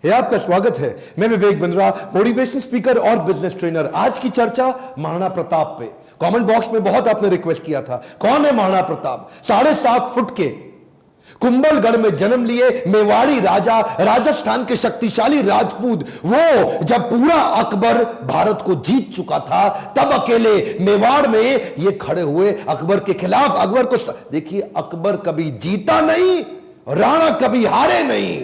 है आपका स्वागत है। मैं विवेक बिंद्रा, मोटिवेशन स्पीकर और बिजनेस ट्रेनर। आज की चर्चा महाराणा प्रताप पे। कमेंट बॉक्स में बहुत आपने रिक्वेस्ट किया था, कौन है महाराणा प्रताप? 7.5 फुट के कुंभलगढ़ में जन्म लिए मेवाड़ी राजा, राजस्थान के शक्तिशाली राजपूत। वो जब पूरा अकबर भारत को जीत चुका था, तब अकेले मेवाड़ में ये खड़े हुए अकबर के खिलाफ। अकबर को देखिए, अकबर कभी जीता नहीं, राणा कभी हारे नहीं।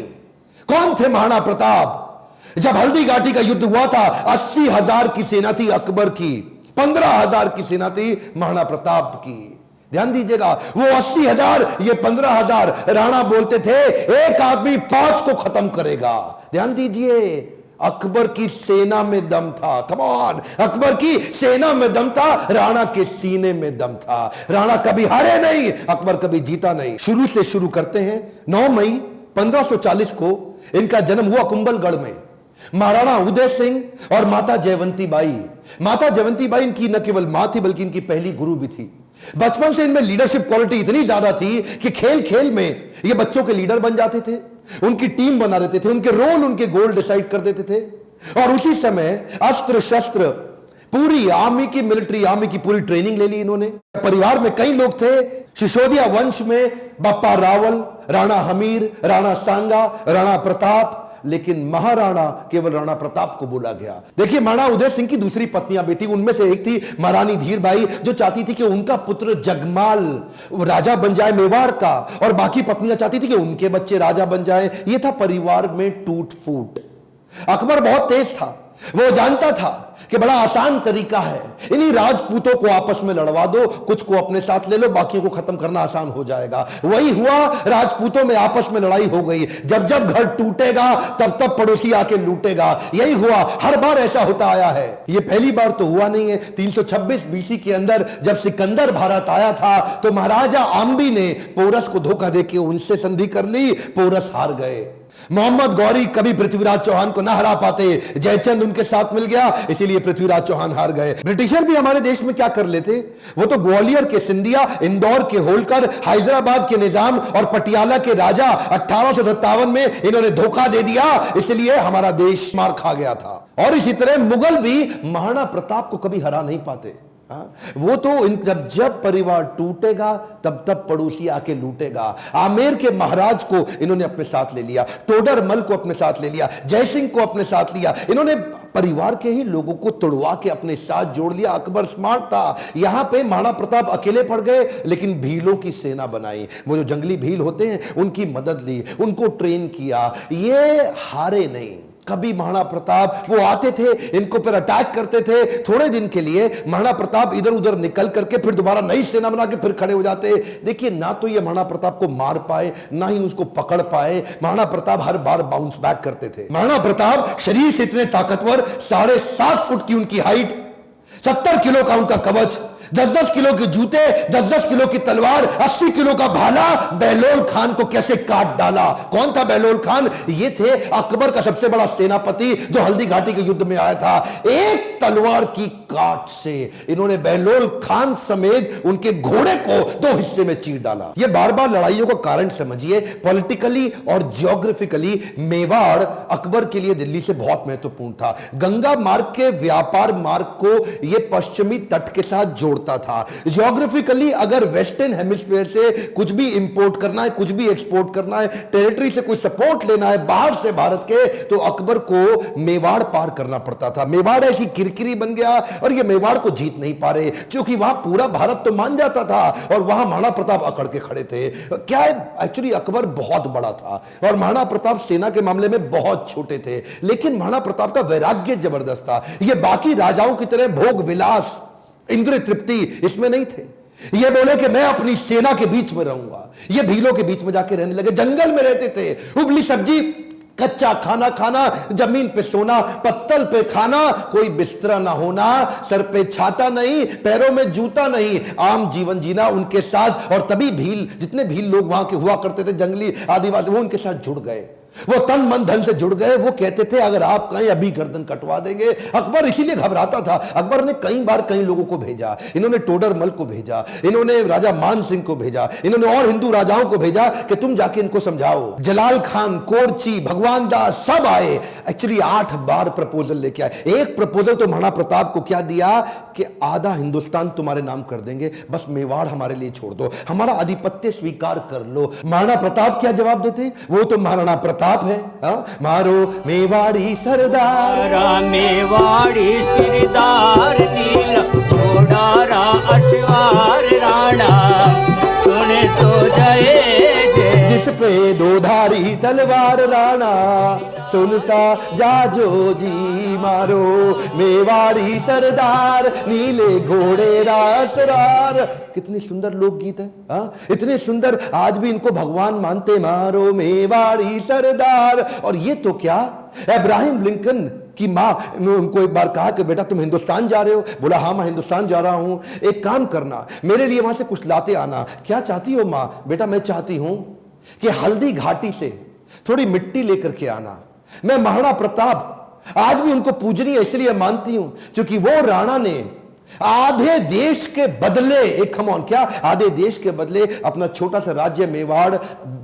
कौन थे महाराणा प्रताप? जब हल्दी घाटी का युद्ध हुआ था, 80,000 की सेना थी अकबर की, 15,000 की सेना थी महाराणा प्रताप की। ध्यान दीजिएगा, वो 80,000, ये 15,000। राणा बोलते थे एक आदमी 5 को खत्म करेगा। ध्यान दीजिए, अकबर की सेना में दम था। कम ऑन, अकबर की सेना में दम था, राणा के सीने में दम था। राणा कभी हारे नहीं, अकबर कभी जीता नहीं। शुरू से शुरू करते हैं। 9 मई 1540 को इनका जन्म हुआ कुंभलगढ़ में। महाराणा उदय सिंह और माता जयवंती बाई। माता जयवंती बाई इनकी न केवल मां थी, बल्कि इनकी पहली गुरु भी थी। बचपन से इनमें लीडरशिप क्वालिटी इतनी ज्यादा थी कि खेल खेल में ये बच्चों के लीडर बन जाते थे, उनकी टीम बना देते थे, उनके रोल, उनके गोल डिसाइड कर देते थे। और उसी समय अस्त्र शस्त्र, पूरी आर्मी की, मिलिट्री आर्मी की पूरी ट्रेनिंग ले ली इन्होंने। परिवार में कई लोग थे। सिसोदिया वंश में बप्पा रावल, राणा हमीर, राणा सांगा, राणा प्रताप, लेकिन महाराणा केवल राणा प्रताप को बोला गया। देखिए, महाराणा उदय सिंह की दूसरी पत्नियां भी थी। उनमें से एक थी महारानी धीरबाई, जो चाहती थी कि उनका पुत्र जगमाल राजा बन जाए मेवाड़ का, और बाकी पत्नियां चाहती थी कि उनके बच्चे राजा बन जाए। यह था परिवार में टूट फूट। अकबर बहुत तेज था, वो जानता था कि बड़ा आसान तरीका है, इन्हीं राजपूतों को आपस में लड़वा दो, कुछ को अपने साथ ले लो, बाकियों को खत्म करना आसान हो जाएगा। वही हुआ, राजपूतों में आपस में लड़ाई हो गई। जब जब घर टूटेगा, तब तब पड़ोसी आके लूटेगा। यही हुआ, हर बार ऐसा होता आया है। ये पहली बार तो हुआ नहीं है। 326 बीसी के अंदर जब सिकंदर भारत आया था, तो महाराजा आम्बी ने पोरस को धोखा देके उनसे संधि कर ली। पोरस हार गए। मोहम्मद गौरी कभी पृथ्वीराज चौहान को ना हरा पाते, जयचंद उनके साथ मिल गया, इसीलिए पृथ्वीराज चौहान हार गए। ब्रिटिशर भी हमारे देश में क्या कर लेते, वो तो ग्वालियर के सिंधिया, इंदौर के होलकर, हैदराबाद के निजाम और पटियाला के राजा 1857 में इन्होंने धोखा दे दिया, इसलिए हमारा देश मार खा गया था। और इसी तरह मुगल भी महाराणा प्रताप को कभी हरा नहीं पाते। वो तो जब परिवार टूटेगा, तब तब पड़ोसी आके लूटेगा। आमेर के महाराज को इन्होंने अपने साथ ले लिया, टोडरमल को अपने साथ ले लिया, जयसिंह को अपने साथ लिया। इन्होंने परिवार के ही लोगों को तोड़वा के अपने साथ जोड़ लिया। अकबर स्मार्ट था। यहां पे महाराणा प्रताप अकेले पड़ गए, लेकिन भीलों की सेना बनाई। वो जो जंगली भील होते हैं, उनकी मदद ली, उनको ट्रेन किया। ये हारे नहीं कभी। महाराणा प्रताप वो आते थे, इनको पर अटैक करते थे। थोड़े दिन के लिए महाराणा प्रताप इधर उधर निकल करके फिर दोबारा नई सेना बना के फिर खड़े हो जाते। देखिए, ना तो ये महाराणा प्रताप को मार पाए, ना ही उसको पकड़ पाए। महाराणा प्रताप हर बार बाउंस बैक करते थे। महाराणा प्रताप शरीर से इतने ताकतवर, 7.5 फुट की उनकी हाइट, 70 किलो का उनका कवच, 10-10 किलो के जूते, 10-10 किलो की तलवार, 80 किलो का भाला। बहलोल खान को कैसे काट डाला? कौन था बहलोल खान? ये थे अकबर का सबसे बड़ा सेनापति, जो हल्दी घाटी के युद्ध में आया था। एक तलवार की काट से इन्होंने बहलोल खान समेत उनके घोड़े को 2 हिस्से में चीर डाला। ये बार बार लड़ाइयों का कारण समझिए। पॉलिटिकली और जियोग्राफिकली मेवाड़ अकबर के लिए दिल्ली से बहुत महत्वपूर्ण था। गंगा मार्ग के व्यापार मार्ग को यह पश्चिमी तट के साथ जोड़ता था। जियोग्राफिकली अगर वेस्टर्न हेमिस्फीयर से कुछ भी इंपोर्ट करना है, कुछ भी एक्सपोर्ट करना है, टेरिटरी से कोई सपोर्ट लेना है बाहर से भारत के, तो अकबर को मेवाड़ पार करना पड़ता था। मेवाड़ ऐसी किरकिरी बन गया, और ये मेवाड़ को जीत नहीं पा रहे, क्योंकि वहां पूरा भारत तो मान जाता था, और वहां महाराणा प्रताप अकड़ के खड़े थे। क्या है, एक्चुअली अकबर बहुत बड़ा था, और महाराणा प्रताप सेना के मामले में बहुत छोटे थे। लेकिन महाराणा प्रताप का वैराग्य जबरदस्त था। ये बाकी राजाओं की तरह भोग विलास, इंद्रिय तृप्ति इसमें नहीं थे। ये बोले कि मैं अपनी सेना के बीच में रहूंगा। ये भीलों के बीच में जाके रहने लगे, जंगल में रहते थे। उबली सब्जी, कच्चा खाना खाना, जमीन पे सोना, पत्तल पे खाना, कोई बिस्तरा ना होना, सर पे छाता नहीं, पैरों में जूता नहीं, आम जीवन जीना उनके साथ। और तभी भील, जितने भील लोग वहां के हुआ करते थे, जंगली आदिवासी, वो उनके साथ जुड़ गए। वो तन मन धन से जुड़ गए। वो कहते थे अगर आप कहें अभी गर्दन कटवा देंगे। अकबर इसीलिए घबराता था। अकबर ने कई बार कई लोगों को भेजा, इन्होंने टोडरमल को भेजा, इन्होंने राजा मान सिंह को भेजा, इन्होंने और हिंदू राजाओं को भेजा कि तुम जाके इनको समझाओ। जलाल खान, कोरची, भगवान दास सब आए। एक्चुअली 8 बार प्रपोजल लेके आए। एक प्रपोजल तो महाराणा प्रताप को क्या दिया कि आधा हिंदुस्तान तुम्हारे नाम कर देंगे, बस मेवाड़ हमारे लिए छोड़ दो, हमारा आधिपत्य स्वीकार कर लो। महाराणा प्रताप क्या जवाब देते? वो तो महाराणा प्रताप है। मारो मेवाड़ी सरदार, मेवाड़ी सिरदार, नील घोड़ा अश्वार राणा, सुने तो जय जय। जिस पे दो धारी तलवार राणा, सुनता जाजो जी। मारो मेवाड़ी सरदार, नीले घोड़े रासरार। कितनी सुंदर लोकगीत है। इतने सुंदर, आज भी इनको भगवान मानते। मारो मेवाड़ी सरदार। और ये तो क्या, अब्राहम लिंकन की माँ ने उनको एक बार कहा कि बेटा तुम हिंदुस्तान जा रहे हो? बोला हाँ मैं हिंदुस्तान जा रहा हूं, एक काम करना मेरे लिए वहां से कुछ लाते आना। क्या चाहती हो माँ? बेटा मैं चाहती हूं कि हल्दी घाटी से थोड़ी मिट्टी लेकर के आना। मैं महाराणा प्रताप आज भी उनको पूजनीय इसलिए मानती हूं क्योंकि वो राणा ने आधे देश के बदले, एक खमौन क्या, आधे देश के बदले अपना छोटा सा राज्य मेवाड़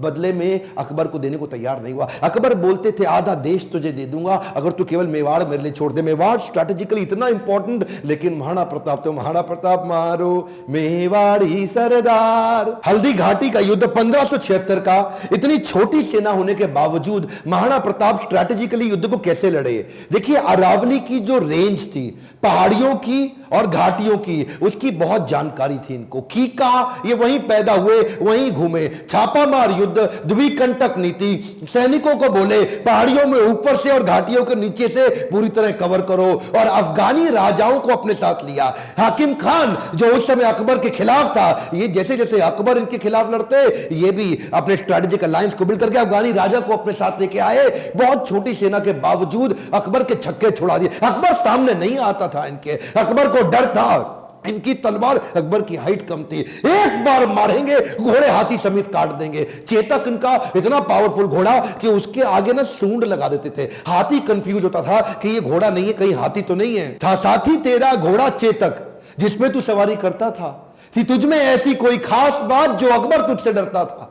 बदले में अकबर को देने को तैयार नहीं हुआ। अकबर बोलते थे आधा देश तुझे दे दूंगा अगर तू केवल मेवाड़ मेरे लिए छोड़ दे। मेवाड़ स्ट्रैटेजिकली इतना इंपॉर्टेंट, लेकिन महाराणा प्रताप तो महाराणा प्रताप। मारो मेवाड़ी सरदार। हल्दी घाटी का युद्ध 1576 का, इतनी छोटी सेना होने के बावजूद महाराणा प्रताप स्ट्रैटेजिकली युद्ध को कैसे लड़े? देखिए अरावली की जो रेंज थी, पहाड़ियों की और घाटियों की, उसकी बहुत जानकारी थी इनको। कीका ये वहीं पैदा हुए, वहीं घूमे। छापामार युद्ध, द्विकंटक नीति, सैनिकों को बोले पहाड़ियों में ऊपर से और घाटियों के नीचे से पूरी तरह कवर करो। और अफगानी राजाओं को अपने साथ लिया। हाकिम खान जो उस समय अकबर के खिलाफ था, ये जैसे जैसे अकबर इनके खिलाफ लड़ते, ये भी अपने स्ट्रेटेजिक अलायंस को बिल्ड करके अफगानी राजा को अपने साथ लेके आए। बहुत छोटी सेना के बावजूद अकबर के छक्के छुड़ा दिए। अकबर सामने नहीं आता था इनके, अकबर को डर था। इनकी तलवार, अकबर की हाइट कम थी, एक बार मारेंगे घोड़े हाथी समेत काट देंगे। चेतक इनका इतना पावरफुल घोड़ा कि उसके आगे ना सूंड लगा देते थे। हाथी कंफ्यूज होता था कि ये घोड़ा नहीं है, कहीं हाथी तो नहीं है। था साथी तेरा घोड़ा चेतक, जिसमें तू सवारी करता था, थी तुझमें ऐसी कोई खास बात जो अकबर तुझसे डरता था।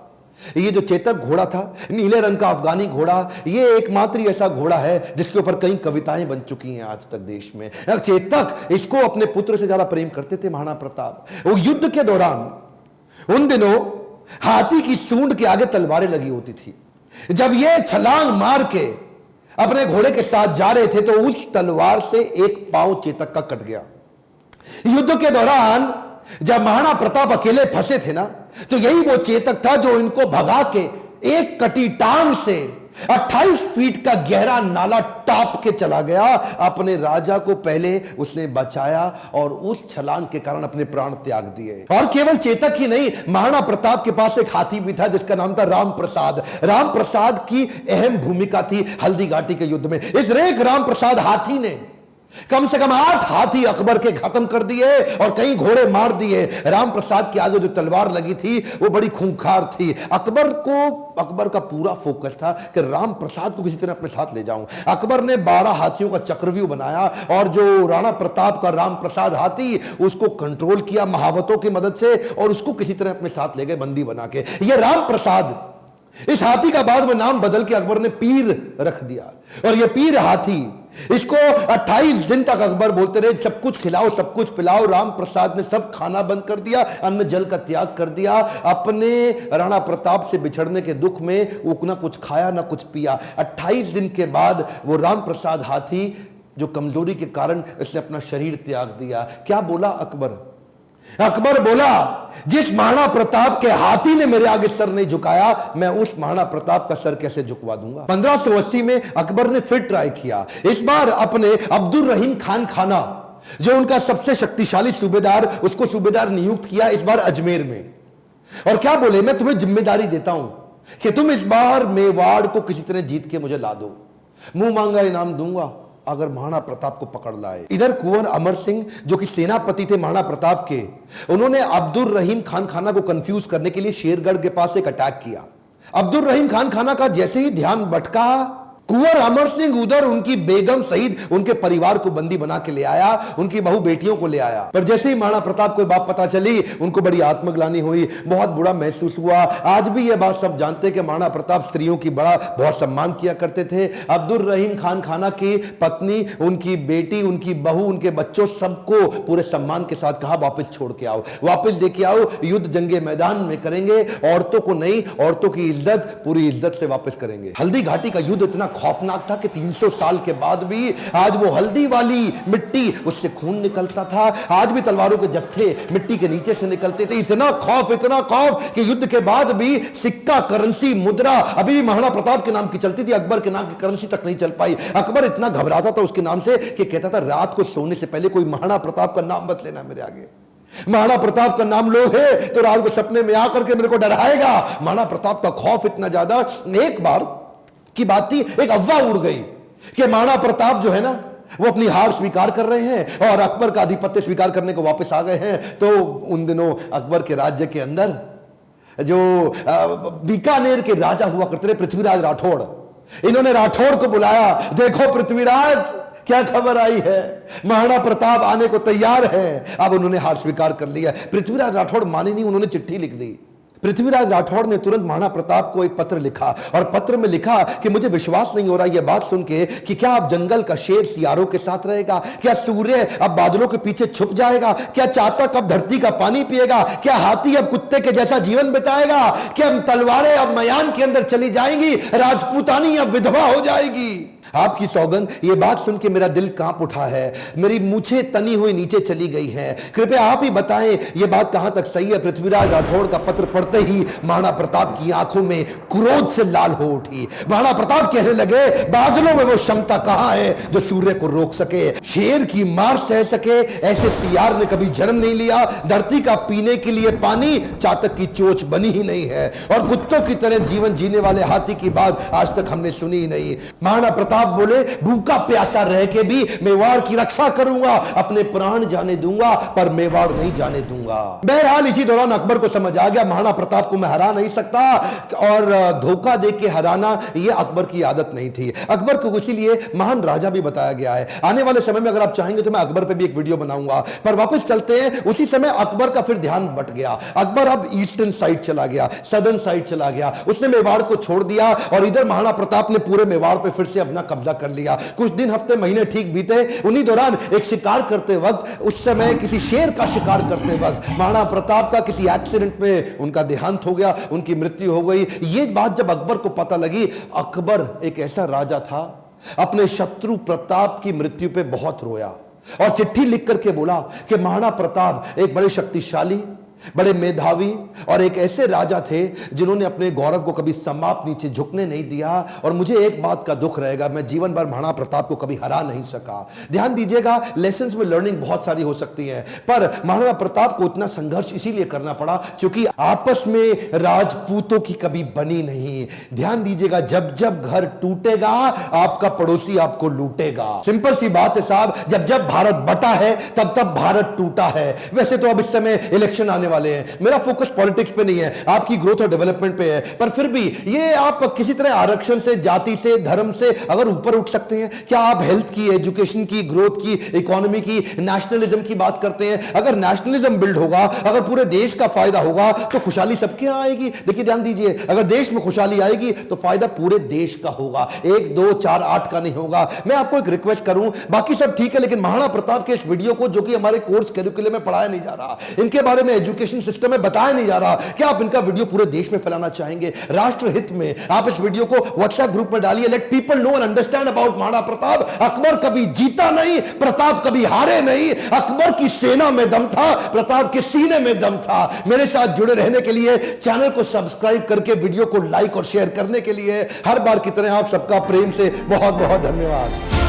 ये जो चेतक घोड़ा था, नीले रंग का अफगानी घोड़ा, ये एकमात्र ऐसा घोड़ा है जिसके ऊपर कई कविताएं बन चुकी हैं आज तक देश में। चेतक, इसको अपने पुत्र से ज्यादा प्रेम करते थे महाराणा प्रताप। वो युद्ध के दौरान उन दिनों हाथी की सूंड के आगे तलवारें लगी होती थी। जब ये छलांग मार के अपने घोड़े के साथ जा रहे थे तो उस तलवार से एक पांव चेतक का कट गया। युद्ध के दौरान जब महाराणा प्रताप अकेले फंसे थे ना, तो यही वो चेतक था जो इनको भगा के एक कटी टांग से 28 फीट का गहरा नाला टाप के चला गया। अपने राजा को पहले उसने बचाया और उस छलांग के कारण अपने प्राण त्याग दिए। और केवल चेतक ही नहीं, महाराणा प्रताप के पास एक हाथी भी था जिसका नाम था राम प्रसाद। राम प्रसाद की अहम भूमिका थी हल्दी घाटी के युद्ध में। इस रेख राम प्रसाद हाथी ने कम से कम 8 हाथी अकबर के खत्म कर दिए और कई घोड़े मार दिए। राम प्रसाद के आगे जो तलवार लगी थी वो बड़ी खूंखार थी। अकबर का पूरा फोकस था कि राम प्रसाद को किसी तरह अपने साथ ले जाऊं। अकबर ने 12 हाथियों का चक्रव्यूह बनाया और जो राणा प्रताप का राम प्रसाद हाथी, उसको कंट्रोल किया महावतों की मदद से और उसको किसी तरह अपने साथ ले गए बंदी बना के। ये राम प्रसाद, इस हाथी का बाद में नाम बदल के अकबर ने पीर रख दिया। और ये पीर हाथी, इसको 28 दिन तक अकबर बोलते रहे सब कुछ खिलाओ सब कुछ पिलाओ। राम प्रसाद ने सब खाना बंद कर दिया, अन्न जल का त्याग कर दिया। अपने राणा प्रताप से बिछड़ने के दुख में वो ना कुछ खाया ना कुछ पिया। 28 दिन के बाद वो राम प्रसाद हाथी जो कमजोरी के कारण इसने अपना शरीर त्याग दिया। क्या बोला अकबर? अकबर बोला जिस महाराणा प्रताप के हाथी ने मेरे आगे सर नहीं झुकाया, मैं उस महाराणा प्रताप का सर कैसे झुकवा दूंगा। 1580 में अकबर ने फिर ट्राई किया। इस बार अपने अब्दुल रहीम खान खाना, जो उनका सबसे शक्तिशाली सूबेदार, उसको सूबेदार नियुक्त किया इस बार अजमेर में। और क्या बोले, मैं तुम्हें जिम्मेदारी देता हूं कि तुम इस बार मेवाड़ को किसी तरह जीत के मुझे ला दो, मुंह मांगा इनाम दूंगा अगर महाराणा प्रताप को पकड़ लाए। इधर कुंवर अमर सिंह जो कि सेनापति थे महाराणा प्रताप के, उन्होंने अब्दुल रहीम खान खाना को कंफ्यूज करने के लिए शेरगढ़ के पास एक अटैक किया। अब्दुल रहीम खान खाना का जैसे ही ध्यान भटका, कुंवर अमर सिंह उधर उनकी बेगम सहित उनके परिवार को बंदी बना के ले आया, उनकी बहू बेटियों को ले आया। पर जैसे ही महाराणा प्रताप को बात पता चली, उनको बड़ी आत्मग्लानि हुई, बहुत बुरा महसूस हुआ। आज भी यह बात सब जानते हैं कि महाराणा प्रताप स्त्रियों की बहुत सम्मान किया करते थे। अब्दुल रहीम खान खाना की पत्नी, उनकी बेटी, उनकी बहू, उनके बच्चों, सबको पूरे सम्मान के साथ कहा वापस छोड़ के आओ, वापस लेके आओ, युद्ध जंगे मैदान में करेंगे, औरतों को नहीं, औरतों की इज्जत पूरी इज्जत से वापस करेंगे। हल्दी घाटी का युद्ध इतना खौफनाक था कि 300 साल के बाद भी आज वो हल्दी वाली मिट्टी, उससे खून निकलता था। आज भी तलवारों के जत्थे मिट्टी के नीचे से निकलते थे। इतना खौफ कि युद्ध के बाद भी सिक्का, करेंसी, मुद्रा अभी भी महाराणा प्रताप के नाम की चलती थी, अकबर के नाम की करेंसी तक नहीं चल पाई। अकबर इतना घबराता था उसके नाम से कि कहता था रात को सोने से पहले कोई महाराणा प्रताप का नाम मत लेना मेरे आगे। महाराणा प्रताप का नाम लो है तो रात को सपने में आकर के मेरे को डराएगा। महाराणा प्रताप का खौफ इतना ज्यादा। एक बार की बात थी, एक अफवाह उड़ गई कि महाराणा प्रताप जो है ना, वो अपनी हार स्वीकार कर रहे हैं और अकबर का आधिपत्य स्वीकार करने को वापस आ गए हैं। तो उन दिनों अकबर के राज्य के अंदर जो बीकानेर के राजा हुआ करते थे, पृथ्वीराज राठौड़, इन्होंने राठौड़ को बुलाया। देखो पृथ्वीराज, क्या खबर आई है, महाराणा प्रताप आने को तैयार है। अब उन्होंने हार स्वीकार कर लिया। पृथ्वीराज राठौड़ माने नहीं, उन्होंने चिट्ठी लिख दी। पृथ्वीराज राठौड़ ने तुरंत महाराणा प्रताप को एक पत्र लिखा और पत्र में लिखा कि मुझे विश्वास नहीं हो रहा यह बात सुन के कि क्या अब जंगल का शेर सियारों के साथ रहेगा, क्या सूर्य अब बादलों के पीछे छुप जाएगा, क्या चातक अब धरती का पानी पिएगा, क्या हाथी अब कुत्ते के जैसा जीवन बिताएगा, क्या तलवारें अब मयान के अंदर चली जाएंगी, राजपूतानी अब विधवा हो जाएगी। आपकी सौगंध, ये बात सुन के मेरा दिल कांप उठा है, मेरी मूछें तनी हुई नीचे चली गई हैं। कृपया आप ही बताएं ये बात कहां तक सही है। पृथ्वीराज राठौड़ का पत्र पढ़ते ही महाराणा प्रताप की आंखों में क्रोध से लाल हो उठी। महाराणा प्रताप कहने लगे, बादलों में वो क्षमता कहां है जो सूर्य को रोक सके, शेर की मार सह सके, ऐसे सियार ने कभी जन्म नहीं लिया। धरती का पीने के लिए पानी चातक की चोंच बनी ही नहीं है और कुत्तों की तरह जीवन जीने वाले हाथी की बात आज तक हमने सुनी ही नहीं। महाराणा प्रताप बोले, भूखा प्यासा रह के भी मेवाड़ की रक्षा करूंगा, अपने प्राण जाने दूंगा पर मेवाड़ नहीं जाने दूंगा। बहरहाल इसी दौरान अकबर को समझ आ गया महाराणा प्रताप को मैं हरा नहीं सकता और धोखा दे के हराना यह अकबर की आदत नहीं थी। अकबर को इसीलिए महान राजा भी बताया गया है। आने वाले समय में अगर आप चाहेंगे तो मैं अकबर पे भी एक वीडियो बनाऊंगा। पर वापस चलते हैं, उसी समय अकबर का फिर ध्यान बट गया। अकबर अब ईस्टर्न साइड चला गया, सदर्न साइड चला गया, उसने मेवाड़ को छोड़ दिया और इधर महाराणा प्रताप ने पूरे मेवाड़ पे फिर से अपना कब्जा कर लिया। कुछ दिन, हफ्ते, महीने ठीक बीते। उन्हीं दौरान एक शिकार करते वक्त, उस समय किसी शेर का शिकार करते वक्त महाराणा प्रताप का किसी एक्सीडेंट में उनका देहांत हो गया, उनकी मृत्यु हो गई। ये बात जब अकबर को पता लगी, अकबर एक ऐसा राजा था, अपने शत्रु प्रताप की मृत्यु पे बहुत रोया और चिट्ठी लिख करके बोला कि महाराणा प्रताप एक बड़े शक्तिशाली, बड़े मेधावी और एक ऐसे राजा थे जिन्होंने अपने गौरव को कभी समाप्त नीचे झुकने नहीं दिया और मुझे एक बात का दुख रहेगा, मैं जीवन भर महाराणा प्रताप को कभी हरा नहीं सका। ध्यान दीजिएगा, लेसन्स में लर्निंग बहुत सारी हो सकती है, पर महाराणा प्रताप को इतना संघर्ष इसीलिए करना पड़ा क्योंकि आपस में राजपूतों की कभी बनी नहीं। ध्यान दीजिएगा, जब जब घर टूटेगा आपका पड़ोसी आपको लूटेगा। सिंपल सी बात है साहब, जब जब भारत बटा है तब तब भारत टूटा है। वैसे तो अब इस समय इलेक्शन आने वाले हैं, मेरा फोकस पॉलिटिक्स पे नहीं है, आपकी ग्रोथ और डेवलपमेंट पे है, पर फिर भी ये आप किसी तरह आरक्षण से, जाति से, धर्म से अगर ऊपर उठ सकते हैं, क्या आप हेल्थ की, एजुकेशन की, ग्रोथ की, इकोनॉमी की, नेशनलिज्म की बात करते हैं? अगर नेशनलिज्म बिल्ड होगा, अगर पूरे देश का फायदा होगा तो खुशहाली सबके यहां आएगी। देखिए ध्यान दीजिए, अगर देश में खुशहाली आएगी तो फायदा पूरे देश का होगा, 1, 2, 4, 8 का नहीं होगा। मैं आपको एक रिक्वेस्ट करूं, बाकी सब ठीक है, लेकिन महाराणा प्रताप के इस वीडियो को, जो कि हमारे कोर्स कैरिकुलम में पढ़ाया नहीं जा रहा, इनके बारे में एजुकेशन सिस्टम में बताया नहीं जा रहा, क्या आप इनका वीडियो पूरे देश में फैलाना चाहेंगे? राष्ट्र हित में आप इस वीडियो को व्हाट्सएप ग्रुप में डालिए, let people know and understand about Maharana Pratap. Akbar कभी जीता नहीं, प्रताप कभी हारे नहीं। अकबर की सेना में दम था, प्रताप के सीने में दम था। मेरे साथ जुड़े रहने के लिए, चैनल को सब्सक्राइब करके वीडियो को लाइक और शेयर करने के लिए हर बार की तरह आप सबका प्रेम से बहुत बहुत धन्यवाद।